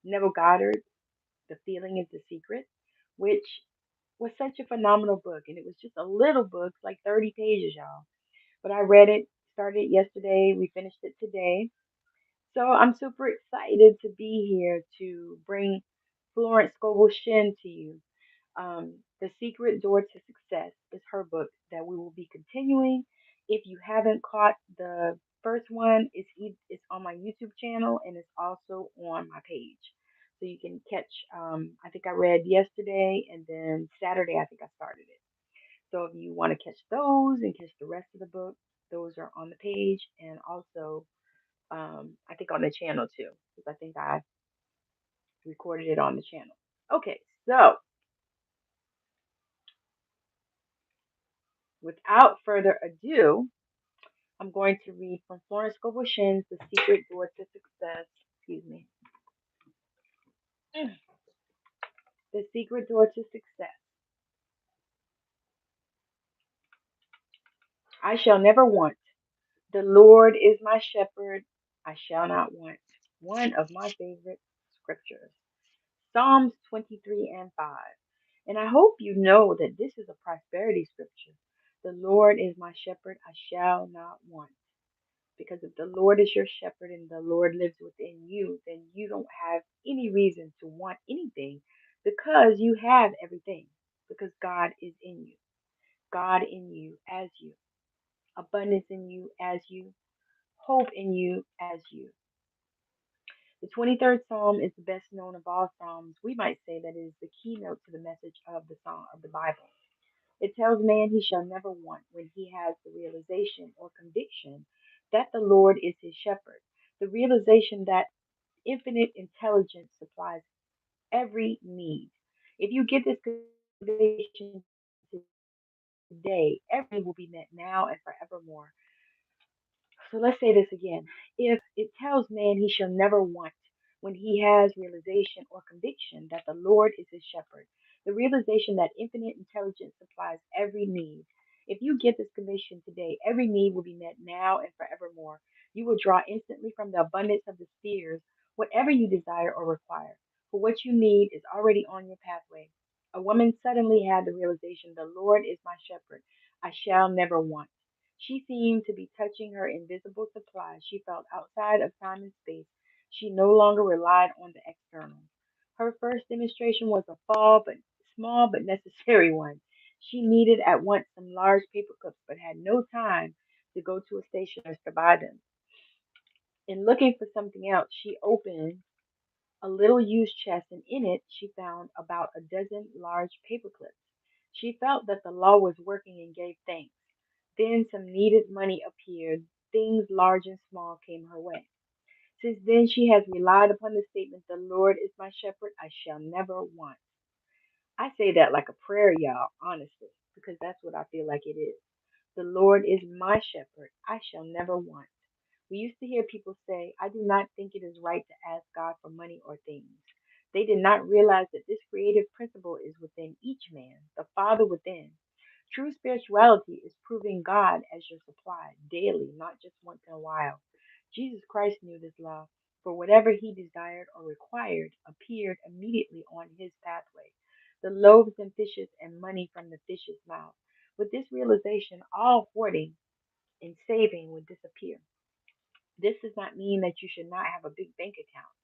Neville Goddard, The Feeling is the Secret, which was such a phenomenal book. And it was just a little book, like 30 pages, y'all. But I read it, started it yesterday. We finished it today. So I'm super excited to be here to bring Florence Scovel Shinn to you. The Secret Door to Success is her book that we will be continuing. If you haven't caught the first one, it's on my YouTube channel and it's also on my page. So you can catch, I think I read yesterday and then Saturday I think I started it. So if you want to catch those and catch the rest of the book, those are on the page and also I think on the channel too, because I think I recorded it on the channel. Okay, so without further ado, I'm going to read from Florence Scovel Shinn's The Secret Door to Success. Excuse me. The Secret Door to Success. I shall never want. The Lord is my shepherd. I shall not want. One of my favorite scriptures. Psalms 23 and 5. And I hope you know that this is a prosperity scripture. The Lord is my shepherd. I shall not want. Because if the Lord is your shepherd and the Lord lives within you, then you don't have any reason to want anything because you have everything. Because God is in you. God in you as you. Abundance in you as you. Hope in you as you. The 23rd Psalm is the best known of all Psalms. We might say that it is the keynote to the message of the Psalm of the Bible. It tells man he shall never want when he has the realization or conviction that the Lord is his shepherd. The realization that infinite intelligence supplies every need. If you get this conviction today, every need will be met now and forevermore. So let's say this again. If it tells man he shall never want when he has realization or conviction that the Lord is his shepherd, the realization that infinite intelligence supplies every need. If you get this conviction today, every need will be met now and forevermore. You will draw instantly from the abundance of the spheres whatever you desire or require. For what you need is already on your pathway. A woman suddenly had the realization, the Lord is my shepherd. I shall never want. She seemed to be touching her invisible supply. She felt outside of time and space. She no longer relied on the external. Her first demonstration was a small but necessary one. She needed at once some large paper clips but had no time to go to a stationer's to buy them. In looking for something else, she opened a little used chest and in it she found about a dozen large paper clips. She felt that the law was working and gave thanks. Then some needed money appeared. Things large and small came her way. Since then she has relied upon the statement, the Lord is my shepherd, I shall never want. I say that like a prayer, y'all, honestly, because that's what I feel like it is. The Lord is my shepherd, I shall never want. We used to hear people say, I do not think it is right to ask God for money or things. They did not realize that this creative principle is within each man, the Father within. True spirituality is proving God as your supply daily, not just once in a while. Jesus Christ knew this law, for whatever he desired or required appeared immediately on his pathway. The loaves and fishes and money from the fish's mouth. With this realization, all hoarding and saving would disappear. This does not mean that you should not have a big bank account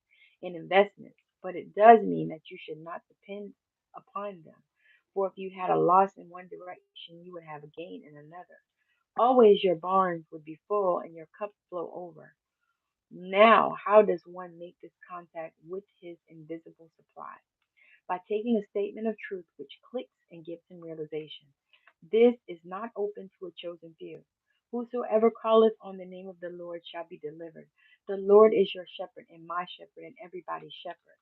and investments, but it does mean that you should not depend upon them. For if you had a loss in one direction, you would have a gain in another. Always your barns would be full and your cups flow over. Now, how does one make this contact with his invisible supply? By taking a statement of truth which clicks and gives him realization. This is not open to a chosen few. Whosoever calleth on the name of the Lord shall be delivered. The Lord is your shepherd and my shepherd and everybody's shepherd.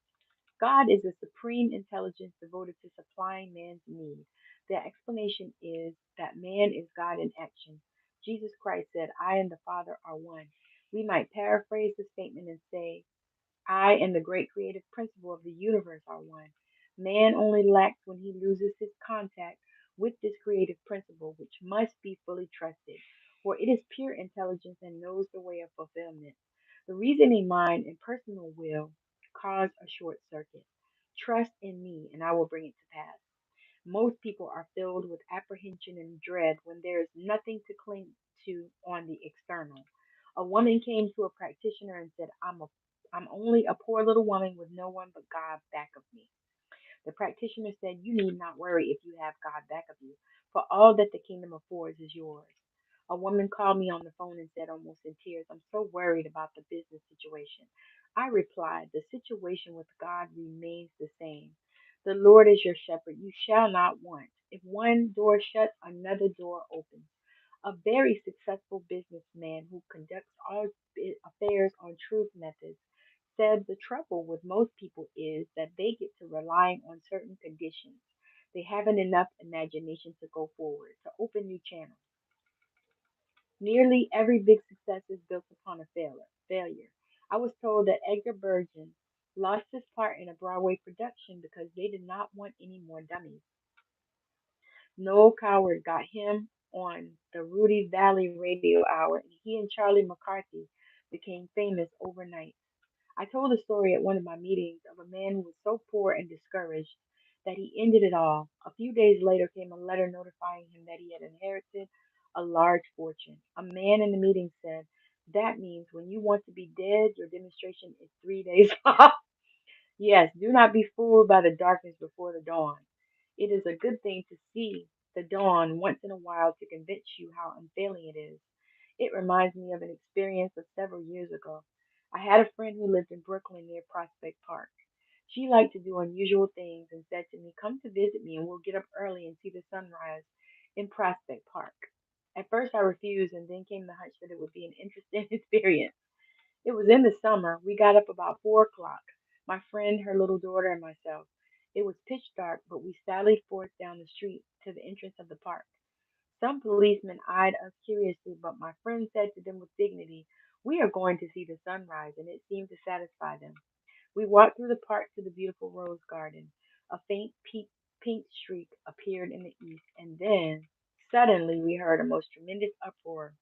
God is a supreme intelligence devoted to supplying man's needs. The explanation is that man is God in action. Jesus Christ said, I and the Father are one. We might paraphrase the statement and say, I and the great creative principle of the universe are one. Man only lacks when he loses his contact with this creative principle, which must be fully trusted, for it is pure intelligence and knows the way of fulfillment. The reasoning mind and personal will cause a short circuit. Trust in me, and I will bring it to pass. Most people are filled with apprehension and dread when there is nothing to cling to on the external. A woman came to a practitioner and said, I'm only a poor little woman with no one but God back of me. The practitioner said, You need not worry if you have God back of you, for all that the kingdom affords is yours. A woman called me on the phone and said, almost in tears, I'm so worried about the business situation. I replied, The situation with God remains the same. The Lord is your shepherd. You shall not want. If one door shuts, another door opens. A very successful businessman who conducts all affairs on truth methods said the trouble with most people is that they get to relying on certain conditions. They haven't enough imagination to go forward, to open new channels. Nearly every big success is built upon a failure. I was told that Edgar Bergen lost his part in a Broadway production because they did not want any more dummies. Noel Coward got him on the Rudy Valley radio hour, and he and Charlie McCarthy became famous overnight. I told a story at one of my meetings of a man who was so poor and discouraged that he ended it all. A few days later came a letter notifying him that he had inherited a large fortune. A man in the meeting said, That means when you want to be dead, your demonstration is 3 days off. Yes, do not be fooled by the darkness before the dawn. It is a good thing to see the dawn once in a while to convince you how unfailing it is. It reminds me of an experience of several years ago. I had a friend who lived in Brooklyn near Prospect Park. She liked to do unusual things and said to me, Come to visit me and we'll get up early and see the sunrise in Prospect Park. At first I refused and then came the hunch that it would be an interesting experience. It was in the summer. We got up about 4 o'clock. My friend, her little daughter, and myself. It was pitch dark, but we sallied forth down the street to the entrance of the park. Some policemen eyed us curiously, but my friend said to them with dignity, We are going to see the sunrise, and it seemed to satisfy them. We walked through the park to the beautiful rose garden. A faint pink streak appeared in the east, and then suddenly we heard a most tremendous uproar.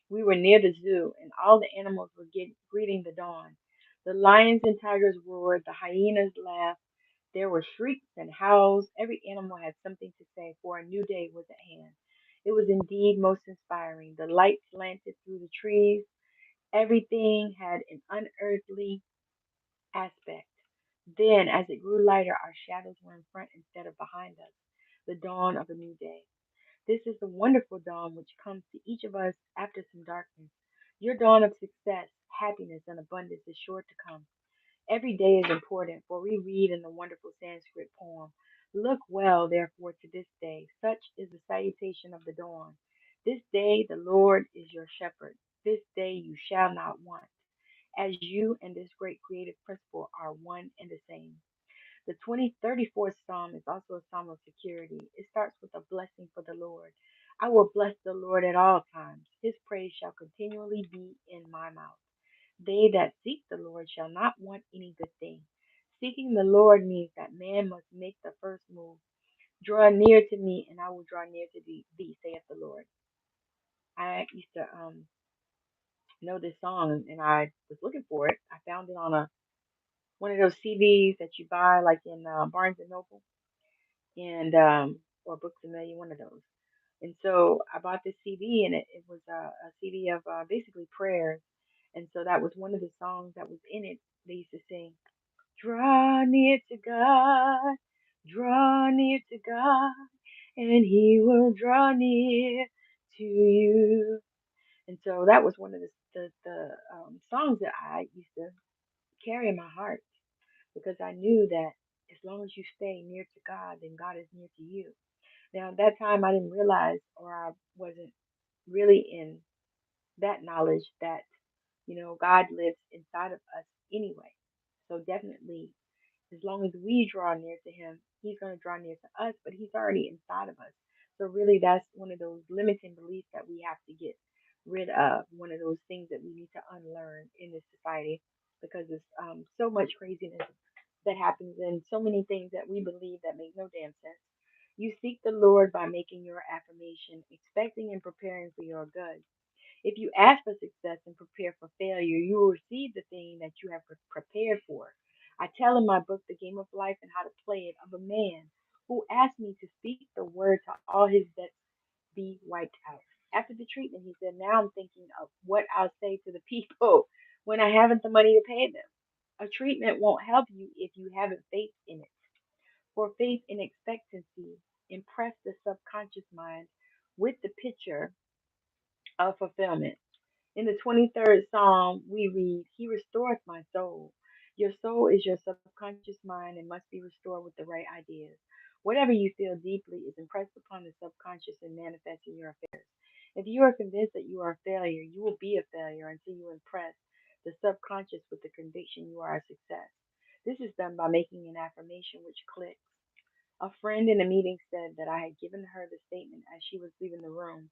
We were near the zoo, and all the animals were greeting the dawn. The lions and tigers roared, the hyenas laughed. There were shrieks and howls. Every animal had something to say, for a new day was at hand. It was indeed most inspiring. The light slanted through the trees. Everything had an unearthly aspect. Then, as it grew lighter, our shadows were in front instead of behind us. The dawn of a new day. This is the wonderful dawn which comes to each of us after some darkness. Your dawn of success, happiness, and abundance is sure to come. Every day is important, for we read in the wonderful Sanskrit poem, Look well, therefore, to this day. Such is the salutation of the dawn. This day the Lord is your shepherd. This day you shall not want, as you and this great creative principle are one and the same. The 34th Psalm is also a psalm of security. It starts with a blessing for the Lord. I will bless the Lord at all times. His praise shall continually be in my mouth. They that seek the Lord shall not want any good thing. Seeking the Lord means that man must make the first move. Draw near to me, and I will draw near to thee, saith the Lord. I used to know this song, and I was looking for it. I found it on a one of those CDs that you buy, like in Barnes and Noble, and or Books a Million, one of those. And so I bought this CD, and it was a CD of basically prayers. And so that was one of the songs that was in it. They used to sing, Draw near to God, draw near to God, and He will draw near to you. And so that was one of the songs that I used to carry in my heart because I knew that as long as you stay near to God, then God is near to you. Now, at that time, I didn't realize, or I wasn't really in that knowledge that, God lives inside of us anyway. So definitely, as long as we draw near to Him, He's going to draw near to us, but He's already inside of us. So really, that's one of those limiting beliefs that we have to get rid of. One of those things that we need to unlearn in this society because there's so much craziness that happens and so many things that we believe that make no damn sense. You seek the Lord by making your affirmation, expecting and preparing for your good. If you ask for success and prepare for failure, you will receive the thing that you have prepared for. I tell in my book, The Game of Life and How to Play It, of a man who asked me to speak the word to all his debts be wiped out. After the treatment, he said, now I'm thinking of what I'll say to the people when I haven't the money to pay them. A treatment won't help you if you haven't faith in it. For faith in expectancy impress the subconscious mind with the picture of fulfillment. In the 23rd Psalm, we read, He restoreth my soul. Your soul is your subconscious mind and must be restored with the right ideas. Whatever you feel deeply is impressed upon the subconscious and manifests in your affairs. If you are convinced that you are a failure, you will be a failure until you impress the subconscious with the conviction you are a success. This is done by making an affirmation which clicks. A friend in a meeting said that I had given her the statement as she was leaving the room.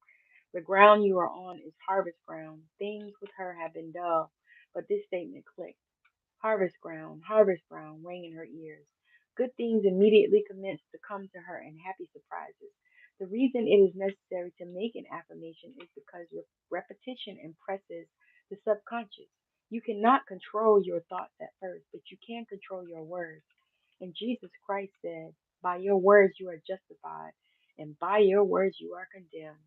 The ground you are on is harvest ground. Things with her have been dull, but this statement clicked. Harvest ground rang in her ears. Good things immediately commenced to come to her in happy surprises. The reason it is necessary to make an affirmation is because repetition impresses the subconscious. You cannot control your thoughts at first, but you can control your words. And Jesus Christ said, by your words you are justified, and by your words you are condemned.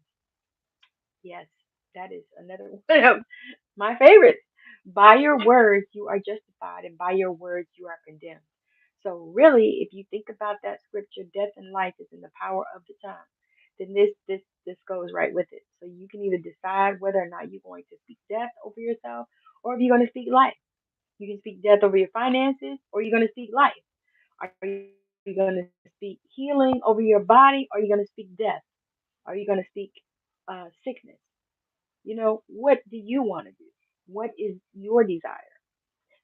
Yes, that is another one of my favorites. By your words you are justified, and by your words you are condemned. So really, if you think about that scripture, death and life is in the power of the tongue. Then this goes right with it. So you can either decide whether or not you're going to speak death over yourself, or if you're going to speak life. You can speak death over your finances, or you're going to speak life. Are you going to speak healing over your body, or are you going to speak death? Are you going to speak sickness? What do you want to do? What is your desire?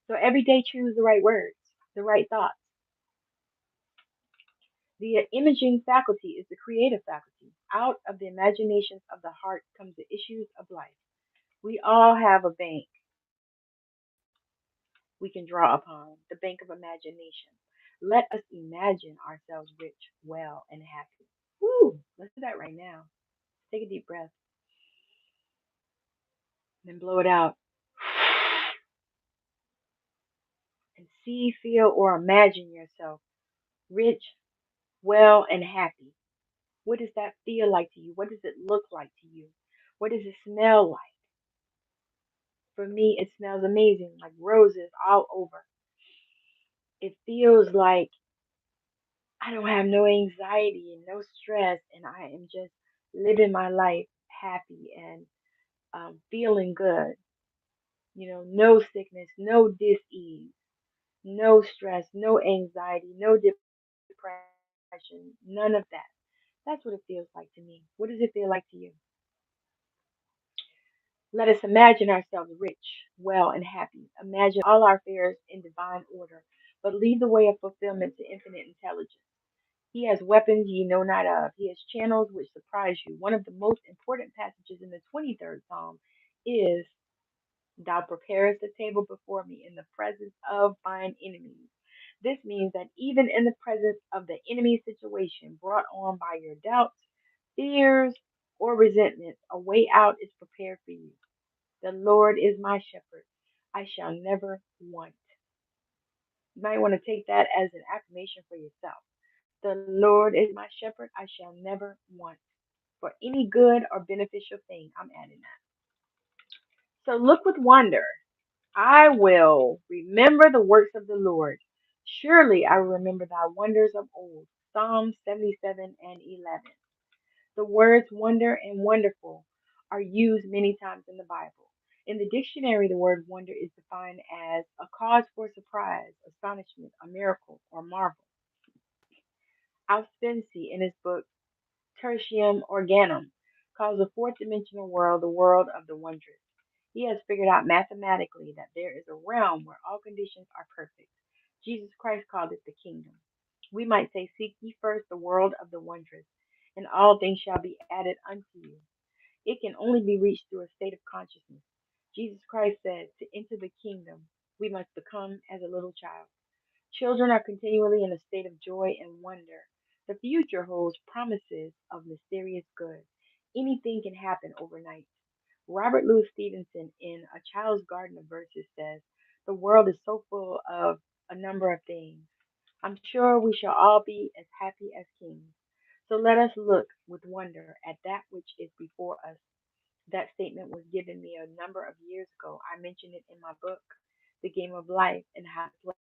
So every day choose the right words, the right thoughts. The imaging faculty is the creative faculty. Out of the imaginations of the heart comes the issues of life. We all have a bank we can draw upon, the bank of imagination. Let us imagine ourselves rich, well, and happy. Woo! Let's do that right now. Take a deep breath, then blow it out. And see, feel, or imagine yourself rich, well, and happy. What does that feel like to you? What does it look like to you? What does it smell like? For me, it smells amazing, like roses all over. It feels like I don't have no anxiety and no stress, and I am just living my life happy and feeling good. No sickness, no dis-ease, no stress, no anxiety, no depression, none of that. That's what it feels like to me. What does it feel like to you? Let us imagine ourselves rich, well, and happy. Imagine all our affairs in divine order, but lead the way of fulfillment to infinite intelligence. He has weapons ye know not of. He has channels which surprise you. One of the most important passages in the 23rd Psalm is, Thou preparest a table before me in the presence of mine enemies. This means that even in the presence of the enemy situation brought on by your doubts, fears, or resentments, a way out is prepared for you. The Lord is my shepherd. I shall never want. You might want to take that as an affirmation for yourself. The Lord is my shepherd. I shall never want for any good or beneficial thing. I'm adding that. So look with wonder. I will remember the works of the Lord. Surely I will remember thy wonders of old. Psalm 77 and 11. The words wonder and wonderful are used many times in the Bible. In the dictionary, the word wonder is defined as a cause for surprise, astonishment, a miracle, or marvel. Alspency, in his book Tertium Organum, calls the fourth dimensional world the world of the wondrous. He has figured out mathematically that there is a realm where all conditions are perfect. Jesus Christ called it the kingdom. We might say, Seek ye first the world of the wondrous, and all things shall be added unto you. It can only be reached through a state of consciousness. Jesus Christ said, To enter the kingdom, we must become as a little child. Children are continually in a state of joy and wonder. The future holds promises of mysterious good. Anything can happen overnight. Robert Louis Stevenson in A Child's Garden of Verses says, The world is so full of a number of things. I'm sure we shall all be as happy as kings. So let us look with wonder at that which is before us. That statement was given me a number of years ago. I mentioned it in my book, The Game of Life and How to Play.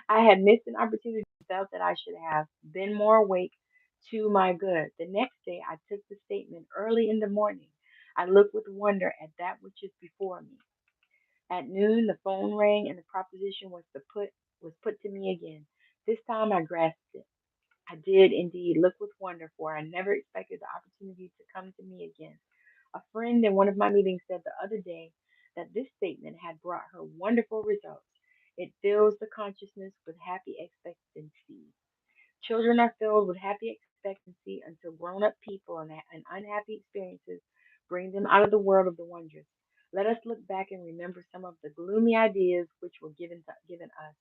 I had missed an opportunity and felt that I should have been more awake to my good. The next day, I took the statement early in the morning. I looked with wonder at that which is before me. At noon, the phone rang and the proposition was put to me again. This time, I grasped it. I did indeed look with wonder, for I never expected the opportunity to come to me again. A friend in one of my meetings said the other day that this statement had brought her wonderful results. It fills the consciousness with happy expectancy. Children are filled with happy expectancy until grown up people and unhappy experiences bring them out of the world of the wondrous. Let us look back and remember some of the gloomy ideas which were given us.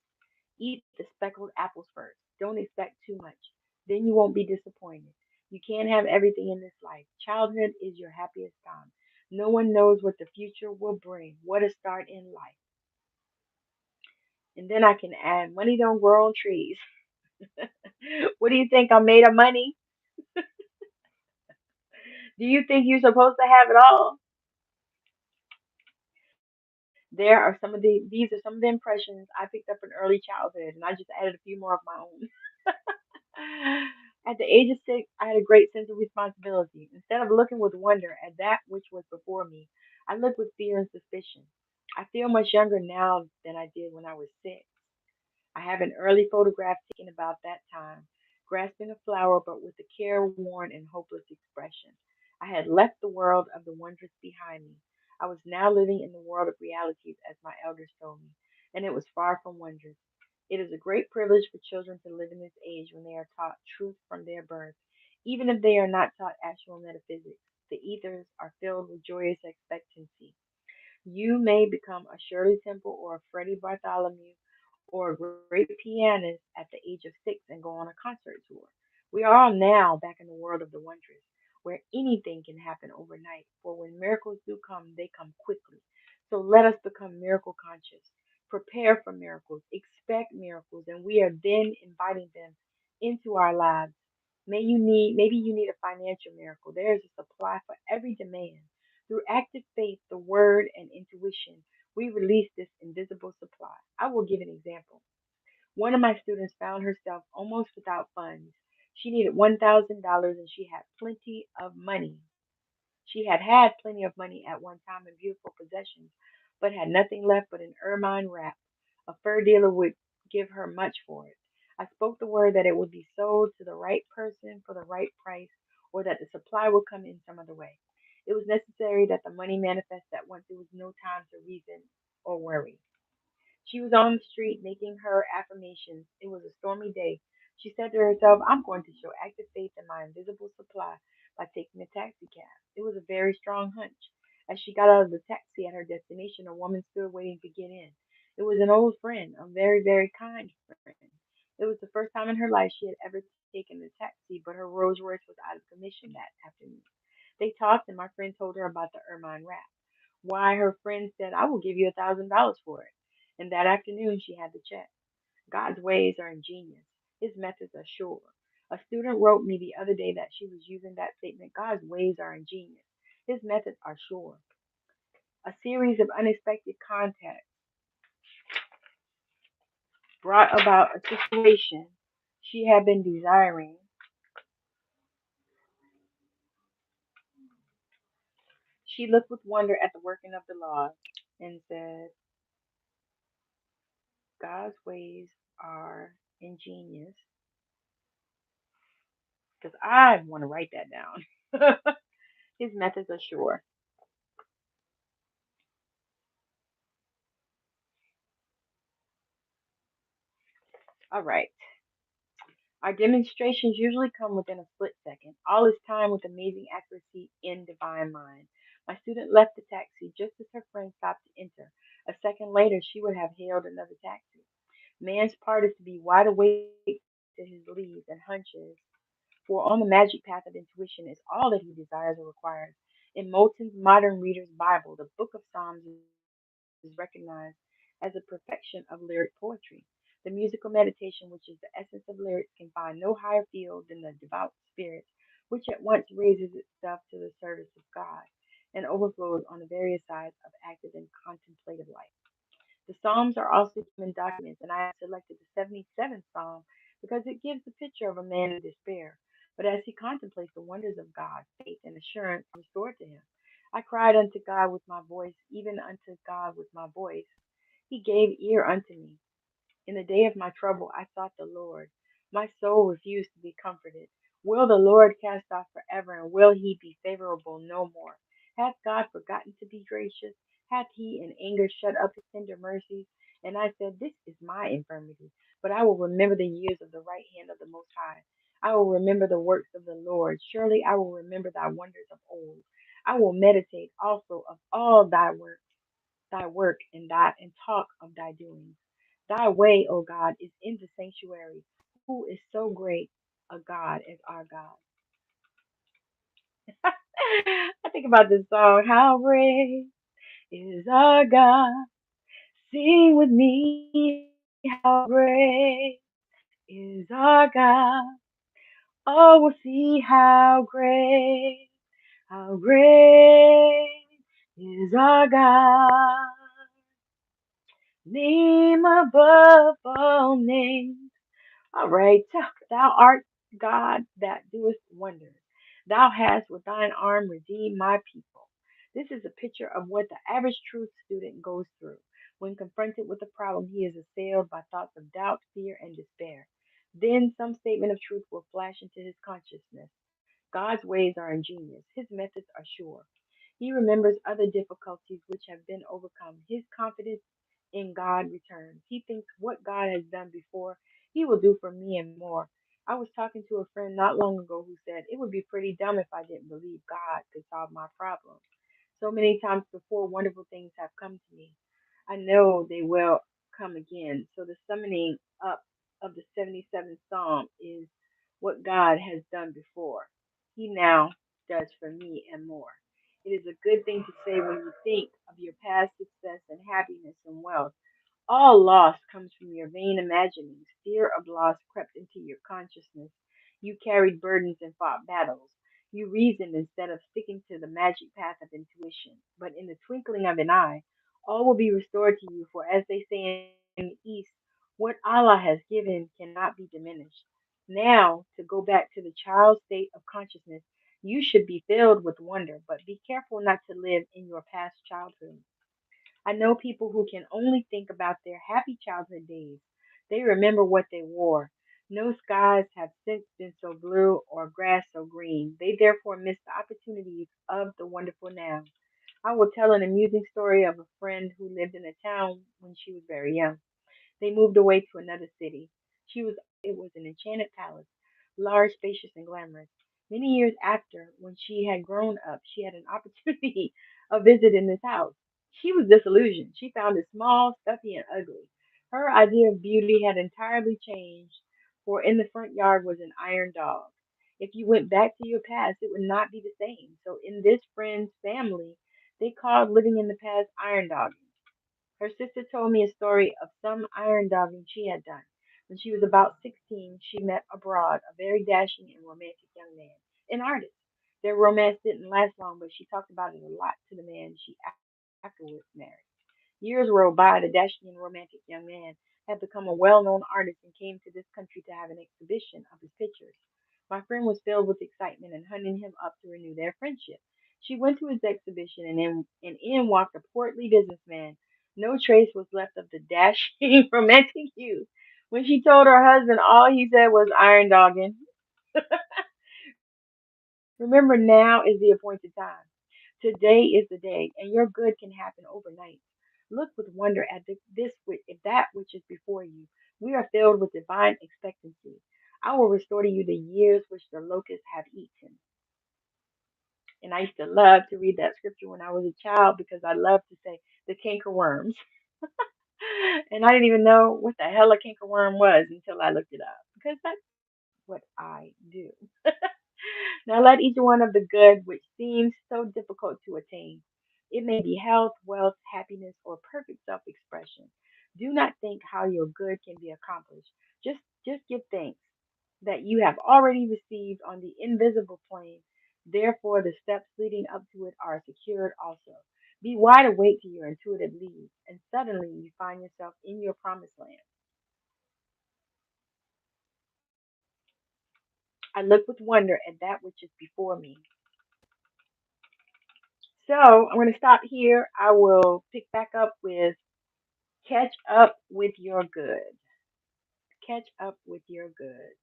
Eat the speckled apples first. Don't expect too much. Then you won't be disappointed. You can't have everything in this life. Childhood is your happiest time. No one knows what the future will bring. What a start in life. And then I can add money don't grow on trees. What do you think? I'm made of money? Do you think you're supposed to have it all? These are some of the impressions I picked up in early childhood, and I just added a few more of my own. At the age of 6, I had a great sense of responsibility. Instead of looking with wonder at that which was before me, I looked with fear and suspicion. I feel much younger now than I did when I was 6. I have an early photograph taken about that time, grasping a flower but with a careworn and hopeless expression. I had left the world of the wondrous behind me. I was now living in the world of realities, as my elders told me, and it was far from wondrous. It is a great privilege for children to live in this age when they are taught truth from their birth, even if they are not taught actual metaphysics. The ethers are filled with joyous expectancy. You may become a Shirley Temple or a Freddie Bartholomew or a great pianist at the age of 6 and go on a concert tour. We are all now back in the world of the wondrous, where anything can happen overnight. For when miracles do come, they come quickly. So let us become miracle conscious. Prepare for miracles, expect miracles, and we are then inviting them into our lives. Maybe you need a financial miracle. There is a supply for every demand. Through active faith, the word, and intuition, we release this invisible supply. I will give an example. One of my students found herself almost without funds. She needed $1,000 and she had plenty of money. She had plenty of money at one time and beautiful possessions, but had nothing left but an ermine wrap. A fur dealer would give her much for it. I spoke the word that it would be sold to the right person for the right price, or that the supply would come in some other way. It was necessary that the money manifest at once. There was no time to reason or worry. She was on the street making her affirmations. It was a stormy day. She said to herself, I'm going to show active faith in my invisible supply by taking a taxi cab. It was a very strong hunch. As she got out of the taxi at her destination, a woman stood waiting to get in. It was an old friend, a very, very kind friend. It was the first time in her life she had ever taken a taxi, but her Rolls Royce was out of commission that afternoon. They talked, and my friend told her about the ermine wrap. Why, her friend said, I will give you $1,000 for it. And that afternoon she had the check. God's ways are ingenious. His methods are sure. A student wrote me the other day that she was using that statement. God's ways are ingenious. His methods are sure. A series of unexpected contacts brought about a situation she had been desiring. She looked with wonder at the working of the laws and said, God's ways are ingenious. Because I want to write that down. His methods are sure. All right. Our demonstrations usually come within a split second. All is timed with amazing accuracy in divine mind. My student left the taxi just as her friend stopped to enter. A second later, she would have hailed another taxi. Man's part is to be wide awake to his leads and hunches, for on the magic path of intuition is all that he desires or requires. In Moulton's Modern Reader's Bible, the book of Psalms is recognized as the as a perfection of lyric poetry. The musical meditation, which is the essence of lyrics, can find no higher field than the devout spirit, which at once raises itself to the service of God and overflows on the various sides of active and contemplative life. The Psalms are also human documents, and I have selected the 77th Psalm because it gives the picture of a man in despair. But as he contemplates the wonders of God, faith and assurance are restored to him. I cried unto God with my voice, even unto God with my voice. He gave ear unto me. In the day of my trouble I sought the Lord. My soul refused to be comforted. Will the Lord cast off forever, and will he be favorable no more? Hath God forgotten to be gracious? Hath he in anger shut up his tender mercies? And I said, this is my infirmity, but I will remember the years of the right hand of the Most High. I will remember the works of the Lord. Surely I will remember thy wonders of old. I will meditate also of all thy work and talk of thy doings. Thy way, O God, is in the sanctuary. Who is so great a God as our God? I think about this song. How great is our God? Sing with me. How great is our God? Oh, we'll see how great is our God. Name above all names. All right, thou art God that doest wonders. Thou hast with thine arm redeemed my people. This is a picture of what the average truth student goes through. When confronted with a problem, he is assailed by thoughts of doubt, fear, and despair. Then some statement of truth will flash into his consciousness. God's ways are ingenious, his methods are sure. He remembers other difficulties which have been overcome. His confidence in God returns. He thinks what God has done before, he will do for me and more. I was talking to a friend not long ago who said it would be pretty dumb if I didn't believe God could solve my problem. So many times before, wonderful things have come to me. I know they will come again. So the summoning up of the 77th Psalm is what God has done before. He now does for me and more. It is a good thing to say when you think of your past success and happiness and wealth. All loss comes from your vain imaginings. Fear of loss crept into your consciousness. You carried burdens and fought battles. You reasoned instead of sticking to the magic path of intuition. But in the twinkling of an eye, all will be restored to you, for as they say in the East, what Allah has given cannot be diminished. Now, to go back to the child state of consciousness, you should be filled with wonder, but be careful not to live in your past childhood. I know people who can only think about their happy childhood days. They remember what they wore. No skies have since been so blue or grass so green. They therefore miss the opportunities of the wonderful now. I will tell an amusing story of a friend who lived in a town when she was very young. They moved away to another city. It was an enchanted palace, large, spacious, and glamorous. Many years after, when she had grown up, she had an opportunity of visiting this house. She was disillusioned. She found it small, stuffy, and ugly. Her idea of beauty had entirely changed, for in the front yard was an iron dog. If you went back to your past, it would not be the same. So in this friend's family, they called living in the past iron dogging. Her sister told me a story of some iron dogging she had done. When she was about 16, she met abroad a very dashing and romantic young man, an artist. Their romance didn't last long, but she talked about it a lot to the man she afterwards married. Years rolled by. The dashing and romantic young man had become a well known artist and came to this country to have an exhibition of his pictures. My friend was filled with excitement and hunting him up to renew their friendship. She went to his exhibition, and in walked a portly businessman. No trace was left of the dashing romantic youth. When she told her husband, all he said was iron dogging. Remember, now is the appointed time. Today is the day, and your good can happen overnight. Look with wonder at that which is before you. We are filled with divine expectancy. I will restore to you the years which the locusts have eaten. And I used to love to read that scripture when I was a child because I loved to say the cankerworms. And I didn't even know what the hell a cankerworm was until I looked it up because that's what I do. Now let each one of the good which seems so difficult to attain. It may be health, wealth, happiness, or perfect self expression. Do not think how your good can be accomplished. Just give thanks that you have already received on the invisible plane. Therefore, the steps leading up to it are secured also. Be wide awake to your intuitive leads, and suddenly you find yourself in your promised land. I look with wonder at that which is before me. So I'm going to stop here. I will pick back up with catch up with your good. Catch up with your good.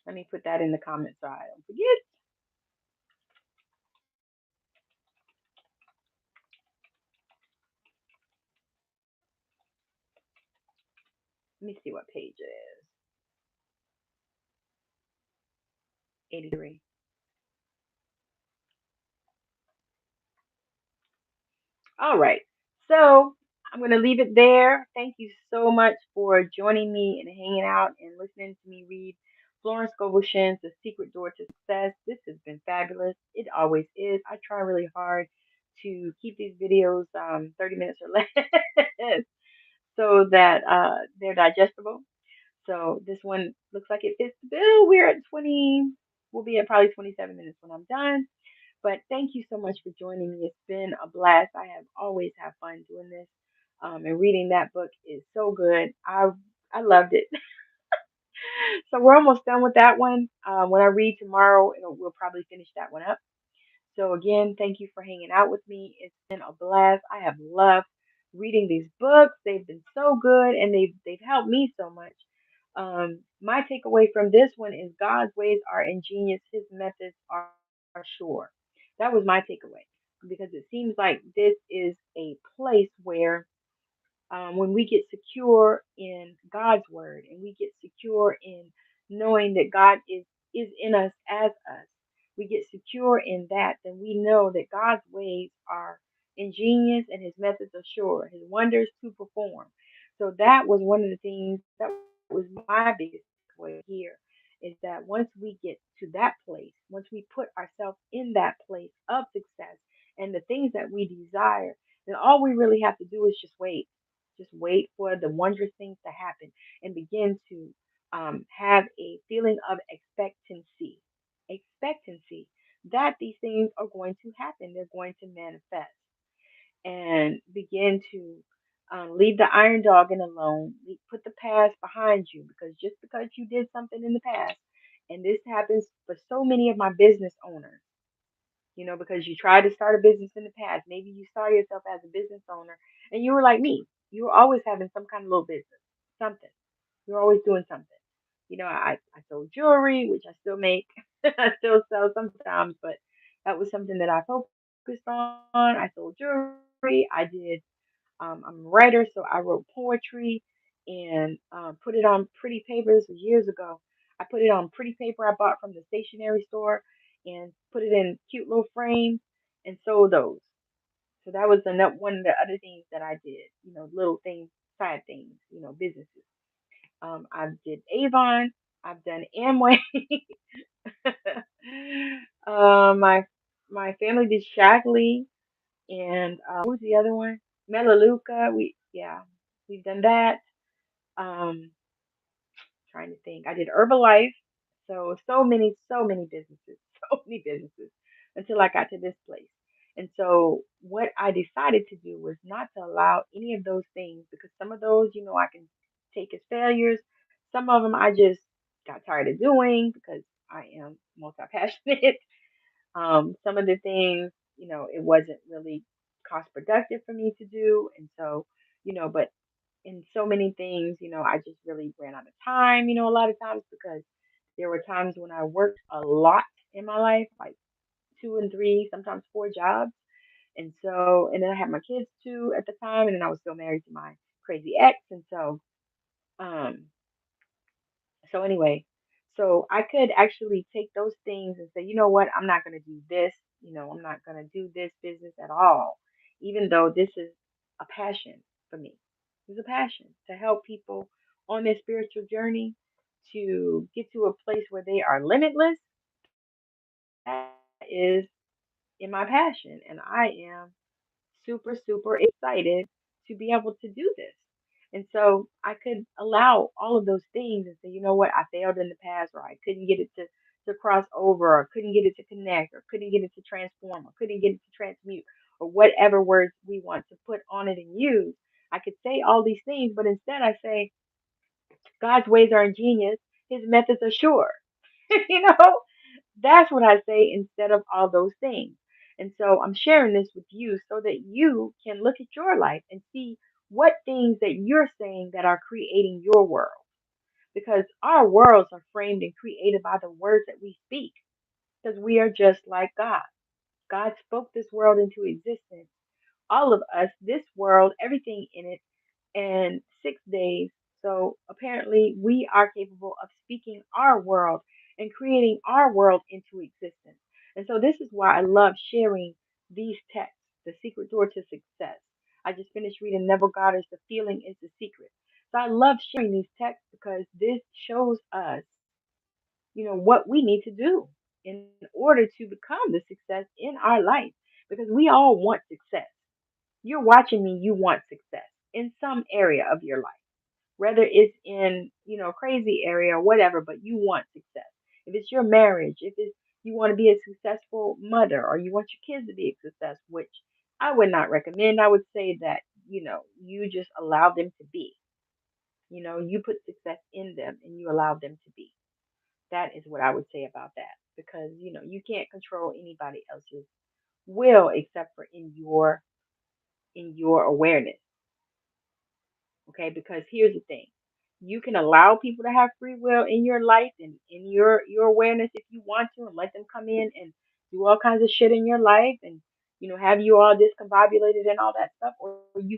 Let me put that in the comments so I don't forget. Let me see what page it is. 83. All right. So I'm going to leave it there. Thank you so much for joining me and hanging out and listening to me read Florence Scovel Shinn's The Secret Door to Success. This has been fabulous. It always is. I try really hard to keep these videos 30 minutes or less so that they're digestible. So this one looks like it fits the bill. We're at 20. We'll be at probably 27 minutes when I'm done. But thank you so much for joining me. It's been a blast. I have always had fun doing this. And reading that book is so good. I loved it. So we're almost done with that one. When I read tomorrow, we'll probably finish that one up. So again, thank you for hanging out with me. It's been a blast. I have loved reading these books. They've been so good and they've helped me so much. My takeaway from this one is God's ways are ingenious. His methods are sure. That was my takeaway because it seems like this is a place where when we get secure in God's word and we get secure in knowing that God is in us as us, we get secure in that, then we know that God's ways are ingenious and his methods are sure, his wonders to perform. So that was one of the things that was my biggest takeaway here is that once we get to that place, once we put ourselves in that place of success and the things that we desire, then all we really have to do is just wait for the wondrous things to happen and begin to have a feeling of expectancy. Expectancy that these things are going to happen. They're going to manifest and begin to leave the iron dog in alone. Put the past behind you because just because you did something in the past, and this happens for so many of my business owners, because you tried to start a business in the past. Maybe you saw yourself as a business owner and you were like me. You were always having some kind of little business, something. You're always doing something. I sold jewelry, which I still make. I still sell sometimes, but that was something that I focused on. I sold jewelry. I'm a writer, so I wrote poetry and put it on pretty paper. This was years ago. I put it on pretty paper I bought from the stationery store and put it in cute little frames and sold those. So that was one of the other things that I did, little things, side things, businesses. I did Avon. I've done Amway. My family did Shackley and what was the other one? Melaleuca. We've done that. Um, trying to think. I did Herbalife. So many businesses, so many businesses until I got to this place. And so what I decided to do was not to allow any of those things because some of those, I can take as failures. Some of them I just got tired of doing because I am multi passionate. Some of the things, it wasn't really cost productive for me to do. And so, but in so many things, I just really ran out of time, a lot of times because there were times when I worked a lot in my life, like two and three, sometimes four jobs. And so, and then I had my kids too at the time, and then I was still married to my crazy ex. And um, so anyway, so I could actually take those things and say, you know what, I'm not going to do this. I'm not going to do this business at all, even though this is a passion for me. It's a passion to help people on their spiritual journey to get to a place where they are limitless. That is in my passion. And I am super, super excited to be able to do this. And so I could allow all of those things and say, you know what, I failed in the past, or I couldn't get it to cross over, or couldn't get it to connect, or couldn't get it to transform, or couldn't get it to transmute, or whatever words we want to put on it and use. I could say all these things, but instead I say, God's ways are ingenious, his methods are sure. you know, that's what I say instead of all those things. And so I'm sharing this with you so that you can look at your life and see what things that you're saying that are creating your world. Because our worlds are framed and created by the words that we speak. Because we are just like God. God spoke this world into existence. All of us, this world, everything in it, and 6 days. So apparently, we are capable of speaking our world and creating our world into existence. And so, this is why I love sharing these texts, The Secret Door to Success. I just finished reading Neville Goddard's The Feeling is the Secret. So, I love sharing these texts because this shows us, what we need to do in order to become the success in our life because we all want success. You're watching me, you want success in some area of your life, whether it's in, crazy area or whatever, but you want success. If it's your marriage, if it's you want to be a successful mother or you want your kids to be a success, which I would not recommend. I would say that, you just allow them to be. You put success in them and you allow them to be. That is what I would say about that because, you can't control anybody else's will except for in your awareness. Okay, because here's the thing. You can allow people to have free will in your life and in your awareness if you want to and let them come in and do all kinds of shit in your life and have you all discombobulated and all that stuff, or you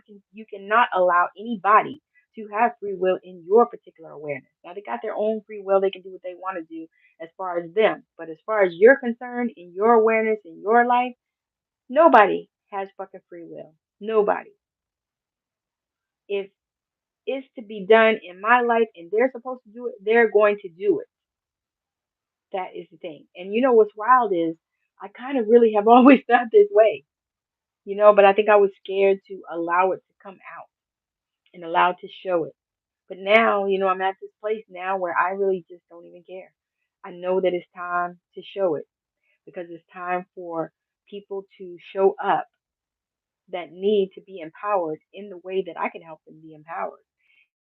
cannot allow anybody to have free will in your particular awareness. Now they got their own free will, they can do what they want to do as far as them. But as far as you're concerned in your awareness in your life, nobody has fucking free will. Nobody. If is to be done in my life and they're supposed to do it, they're going to do it. That is the thing. And what's wild is I kind of really have always felt this way, but I think I was scared to allow it to come out and allow it to show it. But now, I'm at this place now where I really just don't even care. I know that it's time to show it because it's time for people to show up that need to be empowered in the way that I can help them be empowered,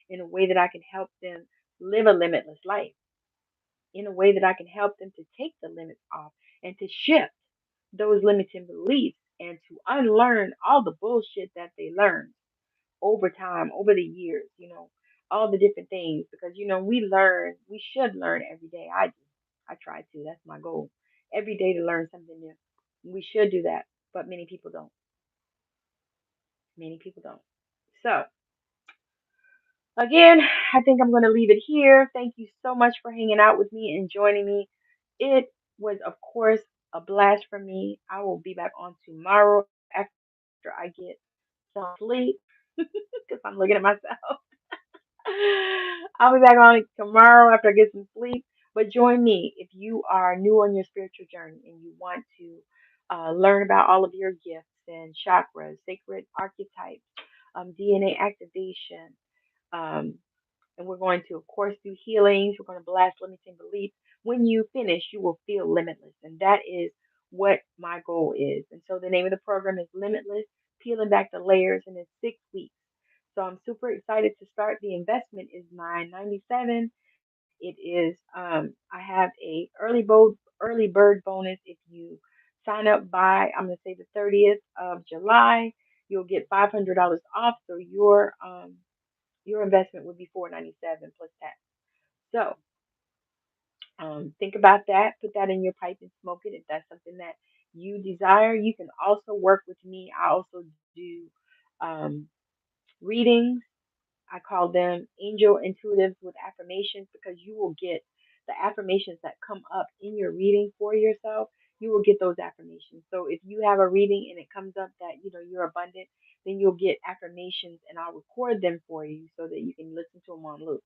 in a way that I can help them live a limitless life, in a way that I can help them to take the limits off and to shift those limiting beliefs and to unlearn all the bullshit that they learned over time, over the years, all the different things. Because, we should learn every day. I do. I try to. That's my goal. Every day to learn something new. We should do that, but many people don't. Many people don't. So, again, I think I'm going to leave it here. Thank you so much for hanging out with me and joining me. It was, of course, a blast for me. I will be back on tomorrow after I get some sleep because I'm looking at myself. I'll be back on tomorrow after I get some sleep. But join me if you are new on your spiritual journey and you want to learn about all of your gifts and chakras, sacred archetypes, DNA activation, um, and we're going to, of course, do healings. We're going to blast limiting beliefs. When you finish, you will feel limitless. And that is what my goal is. And so the name of the program is Limitless, Peeling Back the Layers, and it's 6 weeks. So I'm super excited to start. The investment is $9.97. It is I have a early bird bonus if you sign up by, I'm gonna say, the 30th of July. You'll get $500 off. So your investment would be $497 plus tax. So think about that. Put that in your pipe and smoke it if that's something that you desire. You can also work with me. I also do um, readings. I call them angel intuitives with affirmations because you will get the affirmations that come up in your reading for yourself. You will get those affirmations. So if you have a reading and it comes up that you're abundant, then you'll get affirmations and I'll record them for you so that you can listen to them on loop.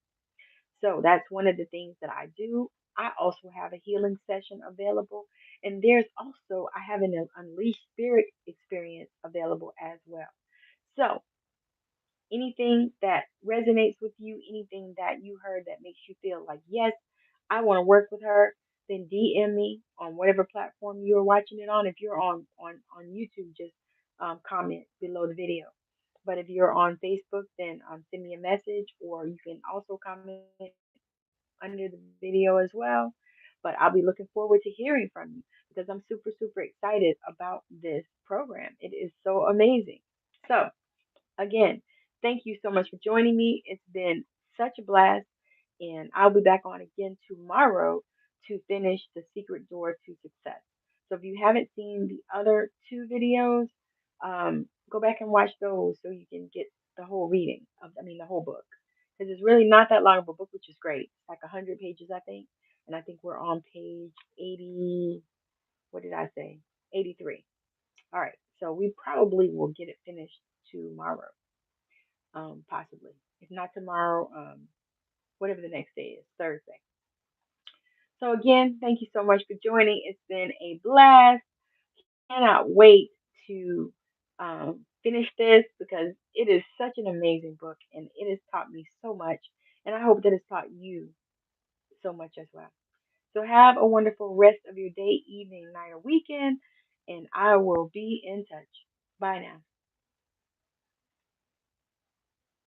So that's one of the things that I do. I also have a healing session available. And there's also, I have an Unleashed Spirit experience available as well. So Anything that resonates with you, anything that you heard that makes you feel like, yes, I want to work with her, then DM me on whatever platform you're watching it on. If you're on YouTube, just comment below the video. But if you're on Facebook, then send me a message, or you can also comment under the video as well. But I'll be looking forward to hearing from you because I'm super, super excited about this program. It is so amazing. So, again, thank you so much for joining me. It's been such a blast, and I'll be back on again tomorrow to finish the secret door to success. So if you haven't seen the other two videos, go back and watch those so you can get the whole reading of, I mean, the whole book. Because it's really not that long of a book, which is great. It's like 100 pages, I think. And I think we're on page 80. What did I say? 83. All right. So we probably will get it finished tomorrow, possibly. If not tomorrow, whatever the next day is, Thursday. So again, thank you so much for joining. It's been a blast. Cannot wait to finish this because it is such an amazing book and it has taught me so much. And I hope that it's taught you so much as well. So have a wonderful rest of your day, evening, night, or weekend. And I will be in touch. Bye now.